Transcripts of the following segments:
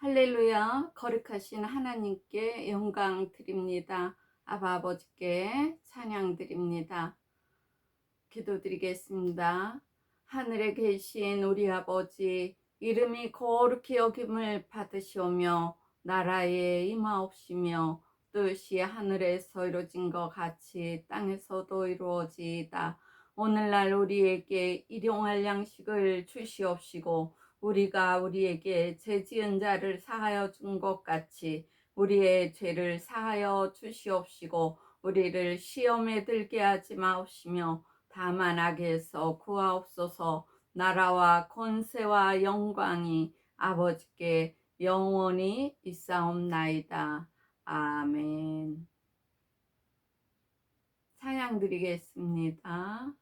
할렐루야, 거룩하신 하나님께 영광 드립니다. 아바 아버지께 찬양 드립니다. 기도드리겠습니다. 하늘에 계신 우리 아버지, 이름이 거룩히 여김을 받으시오며 나라에 임하옵시며 뜻이 하늘에서 이루어진 것 같이 땅에서도 이루어지이다. 오늘날 우리에게 일용할 양식을 주시옵시고 우리가 우리에게 죄 지은 자를 사하여 준 것 같이 우리의 죄를 사하여 주시옵시고 우리를 시험에 들게 하지 마옵시며 다만 악에서 구하옵소서. 나라와 권세와 영광이 아버지께 영원히 있사옵나이다. 아멘. 찬양 드리겠습니다.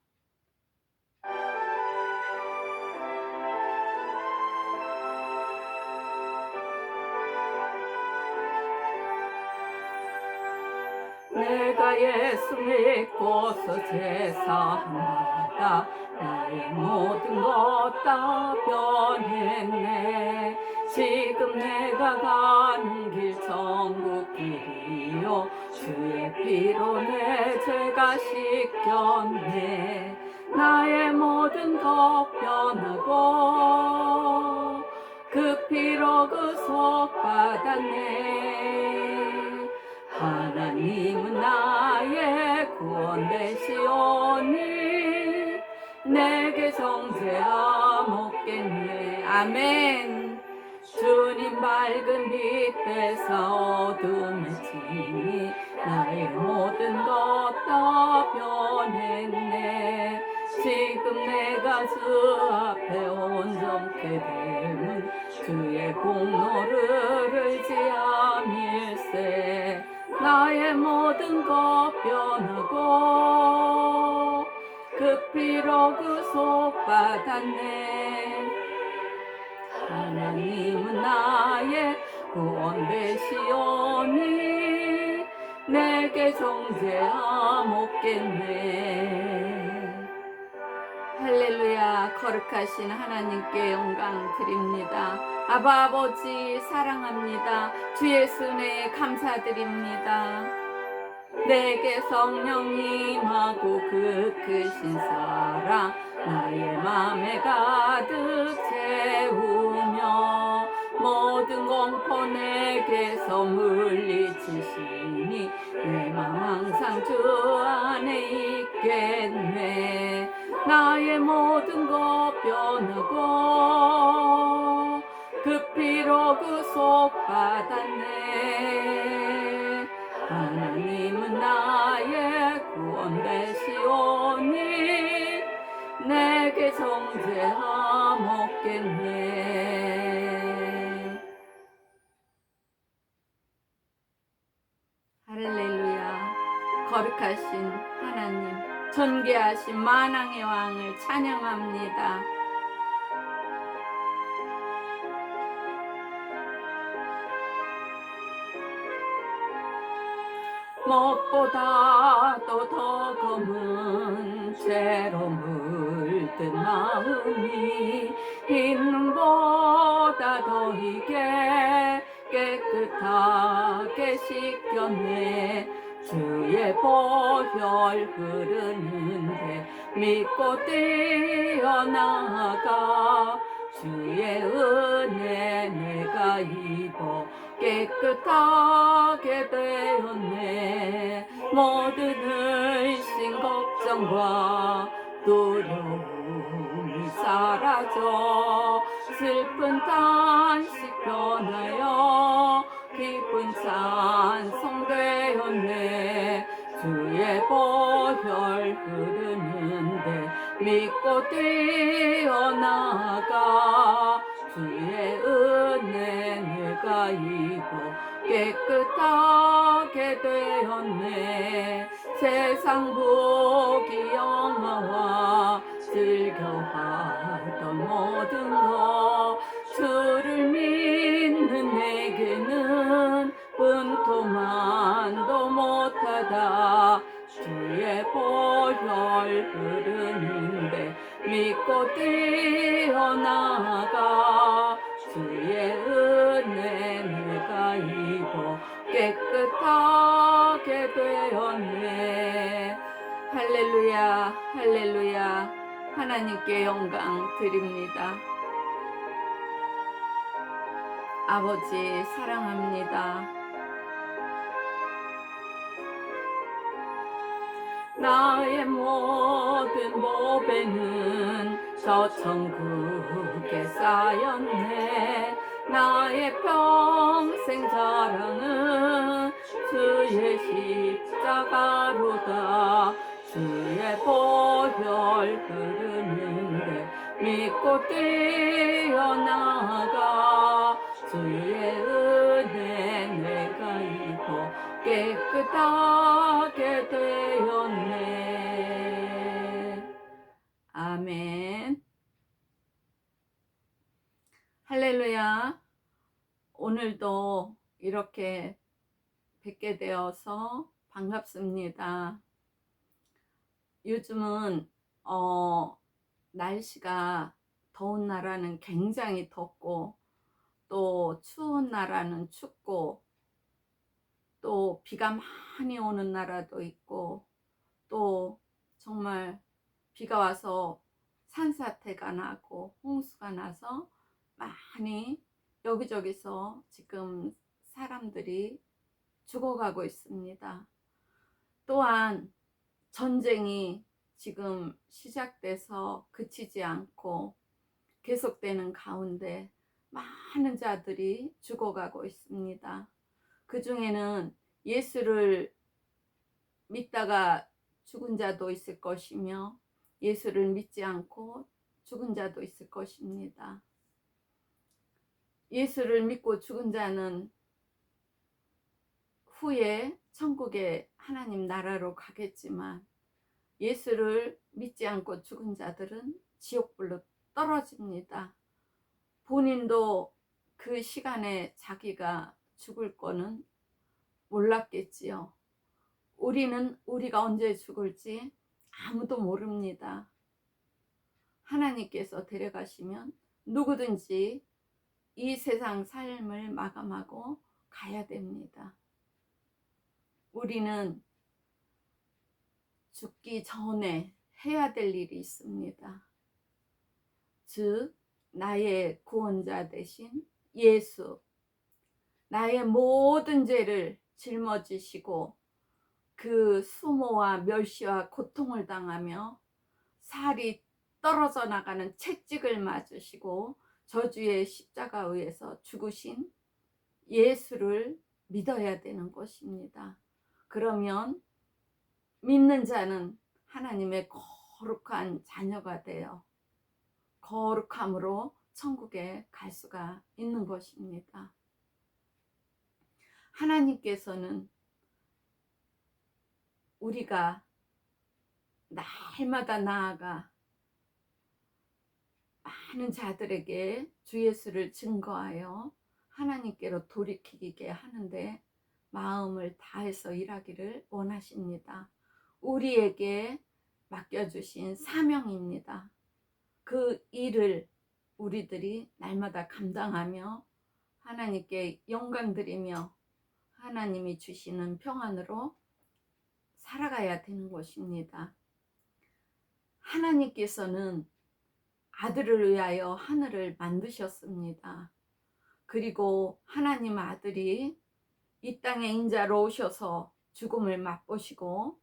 내가 예수 믿고서 제사함마다 나의 모든 것 다 변했네. 지금 내가 가는 길 천국 길이요 주의 피로 내 죄가 씻겼네. 나의 모든 것 변하고 그 피로 그 속 받았네. 하나님은 나의 구원 되시오니 내게 정죄함 없겠네. 아멘. 주님 밝은 빛 뺏어 어둠에 지니 나의 모든 것 다 변했네. 지금 내가 주 앞에 온전케 됨은 주의 공로를 의지함일세. 나의 모든 것 변하고 그 피로 그 속 받았네. 하나님은 나의 구원 되시오니 내게 정죄함 없겠네. 할렐루야. 거룩하신 하나님께 영광 드립니다. 아바 아버지 사랑합니다. 주 예수 은혜에 감사드립니다. 내게 성령이 임하고 그 크신 사랑 나의 맘에 가득 채우며 모든 공포 내게서 물리치시니 내 맘 항상 주 안에 있겠네. 나의 모든 것 변하고 그 피로 그 속 받았네. 하나님은 나의 구원 되시오니 내게 정죄함 없겠네. 할렐루야. 거룩하신 하나님, 존귀하신 만왕의 왕을 찬양합니다. 무엇보다도 더 검은 죄로 물든 마음이 흰눈보다 더 희게 깨끗하게 씻겼네. 주의 보혈 흐르는데 믿고 뛰어나가 주의 은혜 내가 입어 깨끗하게 되었네. 모든 의심 걱정과 두려움이 사라져 슬픈 탄식 변하여 기쁜 찬송 되었네. 주의 보혈 흐르는데 믿고 뛰어나가 주의 은혜 내가 입어 깨끗하게 되었네. 세상 복이 영화와 즐겨하던 모든 것 주를 믿는 내게는 분토만도 못하다. 주의 보혈 흐르는데 믿고 뛰어나가 주의 은혜 할렐루야, 할렐루야. 하나님께 영광 드립니다. 아버지 사랑합니다. 나의 모든 보배는 저 천국에 쌓였네. 나의 평생 자랑은 주의 십자가로다. 주의 보혈 흐르는데 믿고 뛰어나가. 주의 은혜 내가 입어 깨끗하게 되었네. 아멘. 할렐루야. 오늘도 이렇게 뵙게 되어서 반갑습니다. 요즘은 날씨가 더운 나라는 굉장히 덥고, 또 추운 나라는 춥고, 또 비가 많이 오는 나라도 있고, 또 정말 비가 와서 산사태가 나고 홍수가 나서 많이 여기저기서 지금 사람들이 죽어가고 있습니다. 또한 전쟁이 지금 시작돼서 그치지 않고 계속되는 가운데 많은 자들이 죽어가고 있습니다. 그 중에는 예수를 믿다가 죽은 자도 있을 것이며, 예수를 믿지 않고 죽은 자도 있을 것입니다. 예수를 믿고 죽은 자는 후에 천국의 하나님 나라로 가겠지만, 예수를 믿지 않고 죽은 자들은 지옥불로 떨어집니다. 본인도 그 시간에 자기가 죽을 거는 몰랐겠지요. 우리는 우리가 언제 죽을지 아무도 모릅니다. 하나님께서 데려가시면 누구든지 이 세상 삶을 마감하고 가야 됩니다. 우리는 죽기 전에 해야 될 일이 있습니다. 즉, 나의 구원자 되신 예수, 나의 모든 죄를 짊어지시고 그 수모와 멸시와 고통을 당하며 살이 떨어져 나가는 채찍을 맞으시고 저주의 십자가 위에서 죽으신 예수를 믿어야 되는 것입니다. 그러면 믿는 자는 하나님의 거룩한 자녀가 되어 거룩함으로 천국에 갈 수가 있는 것입니다. 하나님께서는 우리가 날마다 나아가 많은 자들에게 주 예수를 증거하여 하나님께로 돌이키게 하는데 마음을 다해서 일하기를 원하십니다. 우리에게 맡겨주신 사명입니다. 그 일을 우리들이 날마다 감당하며 하나님께 영광 드리며 하나님이 주시는 평안으로 살아가야 되는 것입니다. 하나님께서는 아들을 위하여 하늘을 만드셨습니다. 그리고 하나님 아들이 이 땅에 인자로 오셔서 죽음을 맛보시고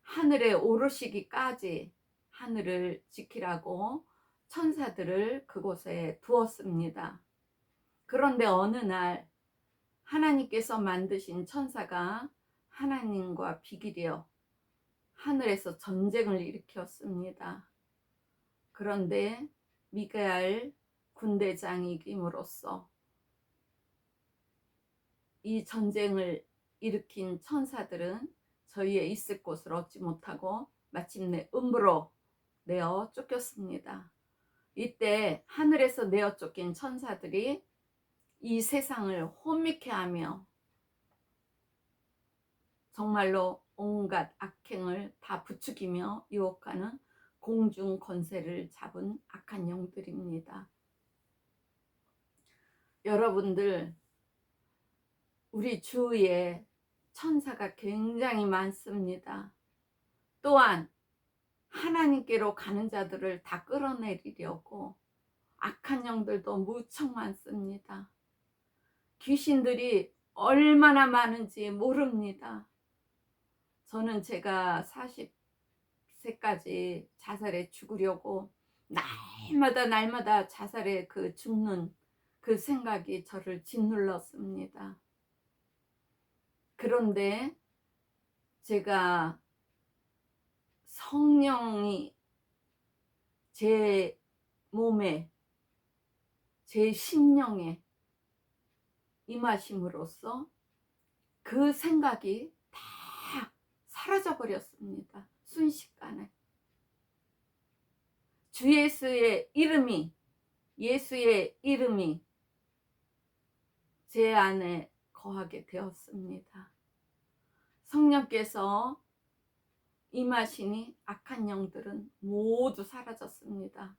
하늘에 오르시기까지 하늘을 지키라고 천사들을 그곳에 두었습니다. 그런데 어느 날 하나님께서 만드신 천사가 하나님과 비기려 하늘에서 전쟁을 일으켰습니다. 그런데 미가엘 군대장이김으로써 이 전쟁을 일으킨 천사들은 저희의 있을 곳을 얻지 못하고 마침내 음부로 내어 쫓겼습니다. 이때 하늘에서 내어 쫓긴 천사들이 이 세상을 혼미케 하며 정말로 온갖 악행을 다 부추기며 유혹하는 공중 권세를 잡은 악한 영들입니다. 여러분들, 우리 주위에 천사가 굉장히 많습니다. 또한 하나님께로 가는 자들을 다 끌어내리려고 악한 영들도 무척 많습니다. 귀신들이 얼마나 많은지 모릅니다. 저는 제가 40세까지 자살해 죽으려고 날마다 자살해 죽는 그 생각이 저를 짓눌렀습니다. 그런데 제가 성령이 제 몸에, 제 심령에 임하심으로써 그 생각이 다 사라져 버렸습니다. 순식간에. 주 예수의 이름이 제 안에 거하게 되었습니다. 성령께서 임하시니 악한 영들은 모두 사라졌습니다.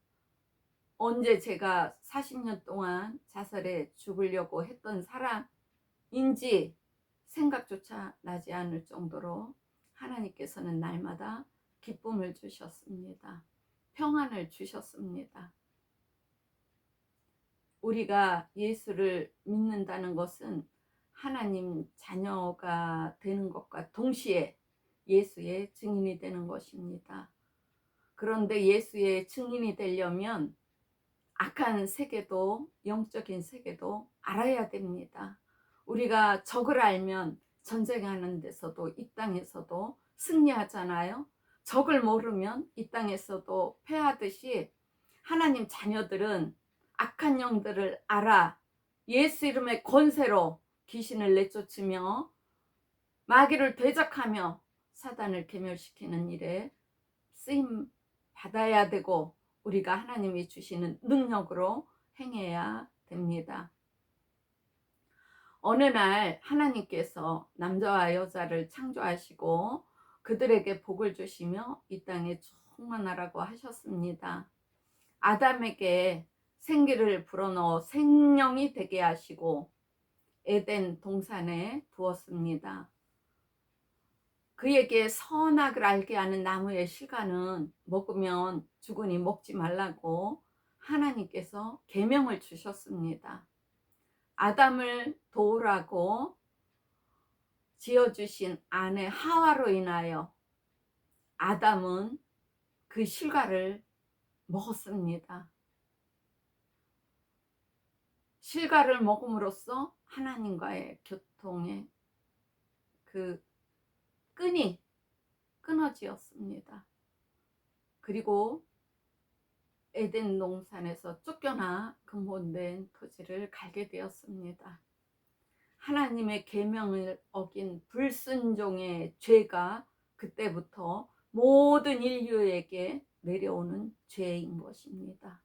언제 제가 40년 동안 자살해 죽으려고 했던 사람인지 생각조차 나지 않을 정도로 하나님께서는 날마다 기쁨을 주셨습니다. 평안을 주셨습니다. 우리가 예수를 믿는다는 것은 하나님 자녀가 되는 것과 동시에 예수의 증인이 되는 것입니다. 그런데 예수의 증인이 되려면 악한 세계도 영적인 세계도 알아야 됩니다. 우리가 적을 알면 전쟁하는 데서도 이 땅에서도 승리하잖아요. 적을 모르면 이 땅에서도 패하듯이 하나님 자녀들은 악한 영들을 알아 예수 이름의 권세로 귀신을 내쫓으며 마귀를 대적하며 사단을 괴멸시키는 일에 쓰임 받아야 되고 우리가 하나님이 주시는 능력으로 행해야 됩니다. 어느 날 하나님께서 남자와 여자를 창조하시고 그들에게 복을 주시며 이 땅에 충만하라고 하셨습니다. 아담에게 생기를 불어넣어 생명이 되게 하시고 에덴 동산에 두었습니다. 그에게 선악을 알게 하는 나무의 실과는 먹으면 죽으니 먹지 말라고 하나님께서 계명을 주셨습니다. 아담을 도우라고 지어주신 아내 하와로 인하여 아담은 그 실과를 먹었습니다. 실과를 먹음으로써 하나님과의 교통의 그 끈이 끊어지었습니다. 그리고 에덴 동산에서 쫓겨나 근본된 토지를 갈게 되었습니다. 하나님의 계명을 어긴 불순종의 죄가 그때부터 모든 인류에게 내려오는 죄인 것입니다.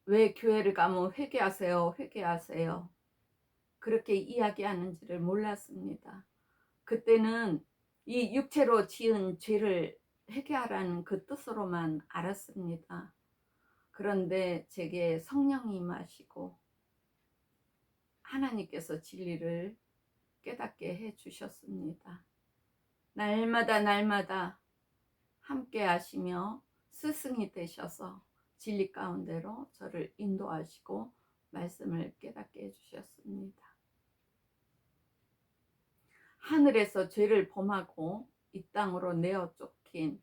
왜 교회를 가면 회개하세요, 회개하세요. 그렇게 이야기하는지를 몰랐습니다. 그때는 이 육체로 지은 죄를 회개하라는 그 뜻으로만 알았습니다. 그런데 제게 성령이 임하시고 하나님께서 진리를 깨닫게 해 주셨습니다. 날마다 함께 하시며 스승이 되셔서 진리 가운데로 저를 인도하시고 말씀을 깨닫게 해 주셨습니다. 하늘에서 죄를 범하고 이 땅으로 내어 쫓긴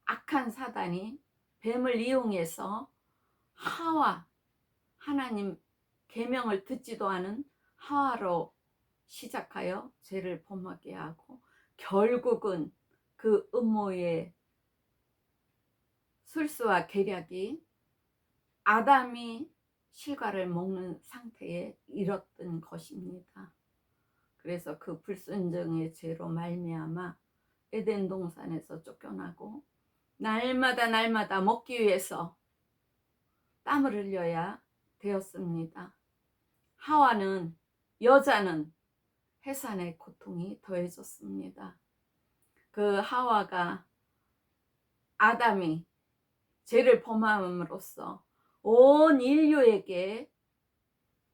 악한 사단이 뱀을 이용해서 하와, 하나님 계명을 듣지도 않은 하와로 시작하여 죄를 범하게 하고 결국은 그 음모의 술수와 계략이 아담이 실과를 먹는 상태에 이뤘던 것입니다. 그래서 그 불순종의 죄로 말미암아 에덴 동산에서 쫓겨나고 날마다 먹기 위해서 땀을 흘려야 되었습니다. 하와는, 여자는 해산의 고통이 더해졌습니다. 그 하와가, 아담이 죄를 범함으로써 온 인류에게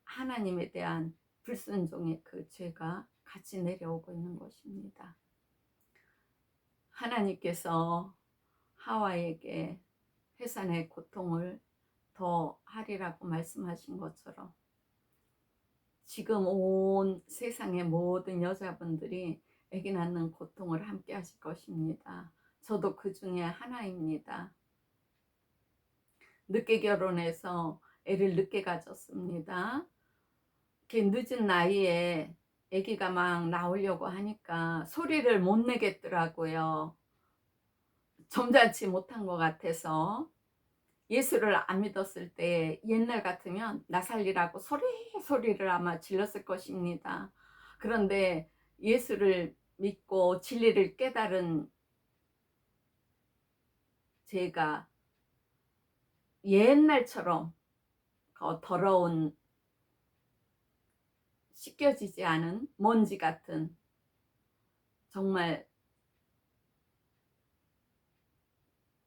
하나님에 대한 불순종의 그 죄가 같이 내려오고 있는 것입니다. 하나님께서 하와에게 해산의 고통을 더 하리라고 말씀하신 것처럼 지금 온 세상의 모든 여자분들이 아기 낳는 고통을 함께 하실 것입니다. 저도 그 중에 하나입니다. 늦게 결혼해서 애를 늦게 가졌습니다. 이렇게 늦은 나이에 아기가 막 나오려고 하니까 소리를 못 내겠더라고요. 점잖지 못한 것 같아서. 예수를 안 믿었을 때 옛날 같으면 나 살리라고 소리를 아마 질렀을 것입니다. 그런데 예수를 믿고 진리를 깨달은 제가 옛날처럼 더러운 씻겨지지 않은 먼지 같은 정말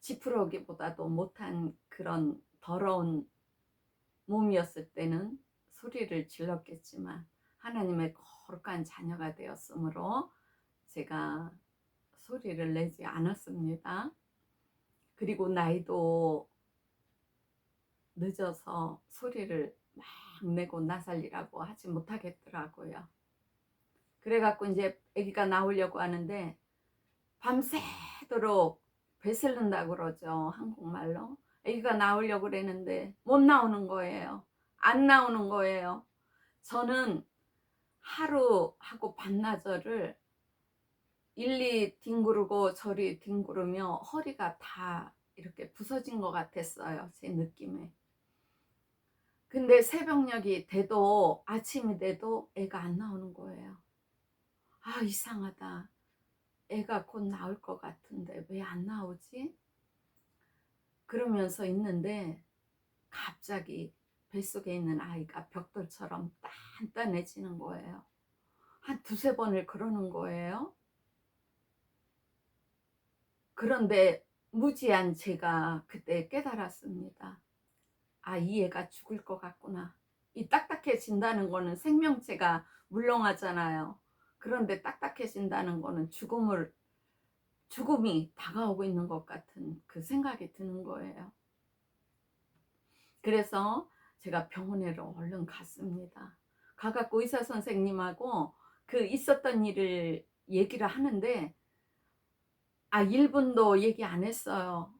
지푸러기보다도 못한 그런 더러운 몸이었을 때는 소리를 질렀겠지만 하나님의 거룩한 자녀가 되었으므로 제가 소리를 내지 않았습니다. 그리고 나이도 늦어서 소리를 막 내고 나살리라고 하지 못하겠더라고요. 그래갖고 이제 아기가 나오려고 하는데 밤새도록 베슬른다고 그러죠, 한국말로. 아기가 나오려고 그랬는데 못 나오는 거예요. 안 나오는 거예요. 저는 하루하고 반나절을 일리 뒹구르고 저리 뒹구르며 허리가 다 이렇게 부서진 것 같았어요, 제 느낌에. 근데 새벽녘이 돼도 아침이 돼도 애가 안 나오는 거예요. 아, 이상하다. 애가 곧 나올 것 같은데 왜 안 나오지? 그러면서 있는데 갑자기 뱃속에 있는 아이가 벽돌처럼 단단해지는 거예요. 한 두세 번을 그러는 거예요. 그런데 무지한 제가 그때 깨달았습니다. 아, 이 애가 죽을 것 같구나. 이 딱딱해진다는 거는 생명체가 물렁하잖아요. 그런데 딱딱해진다는 거는 죽음이 다가오고 있는 것 같은 그 생각이 드는 거예요. 그래서 제가 병원에로 얼른 갔습니다. 가갖고 의사 선생님하고 그 있었던 일을 얘기를 하는데 1분도 얘기 안 했어요.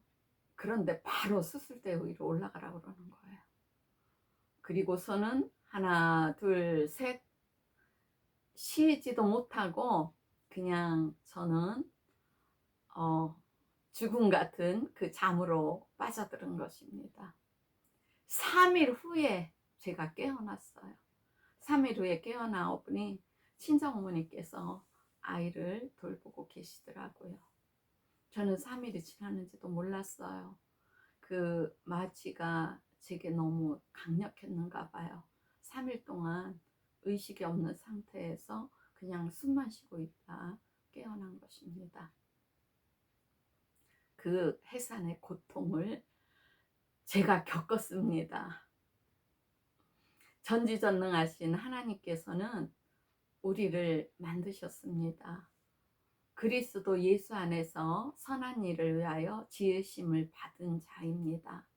그런데 바로 수술대 위로 올라가라고 그러는 거예요. 그리고서는 하나 둘 셋 쉬지도 못하고 그냥 저는 죽음 같은 그 잠으로 빠져드는 것입니다. 3일 후에 제가 깨어났어요. 3일 후에 깨어나 보니 친정어머니께서 아이를 돌보고 계시더라고요. 저는 3일이 지났는지도 몰랐어요. 그 마취가 제게 너무 강력했는가 봐요. 3일 동안 의식이 없는 상태에서 그냥 숨만 쉬고 있다 깨어난 것입니다. 그 해산의 고통을 제가 겪었습니다. 전지전능하신 하나님께서는 우리를 만드셨습니다. 그리스도 예수 안에서 선한 일을 위하여 지으심을 받은 자입니다.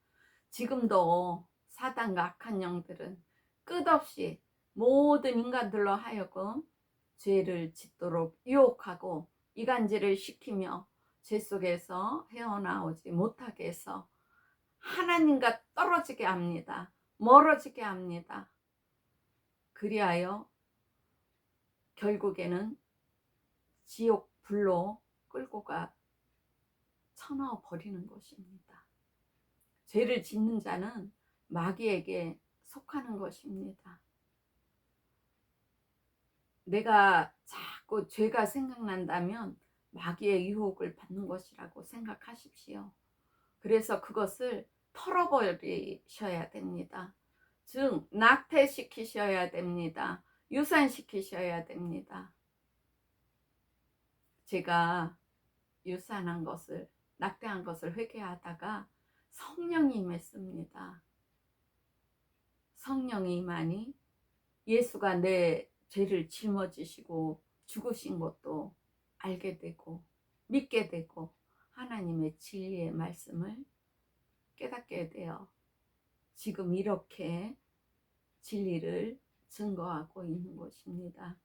지금도 사단과 악한 영들은 끝없이 모든 인간들로 하여금 죄를 짓도록 유혹하고 이간질을 시키며 죄 속에서 헤어나오지 못하게 해서 하나님과 떨어지게 합니다. 멀어지게 합니다. 그리하여 결국에는 지옥 불로 끌고 가 쳐넣어 버리는 것입니다. 죄를 짓는 자는 마귀에게 속하는 것입니다. 내가 자꾸 죄가 생각난다면 마귀의 유혹을 받는 것이라고 생각하십시오. 그래서 그것을 털어버리셔야 됩니다. 즉 낙태시키셔야 됩니다. 유산시키셔야 됩니다. 제가 유산한 것을, 낙태한 것을 회개하다가 성령이 임했습니다. 성령이 임하니 예수가 내 죄를 짊어지시고 죽으신 것도 알게 되고 믿게 되고 하나님의 진리의 말씀을 깨닫게 되어 지금 이렇게 진리를 증거하고 있는 것입니다.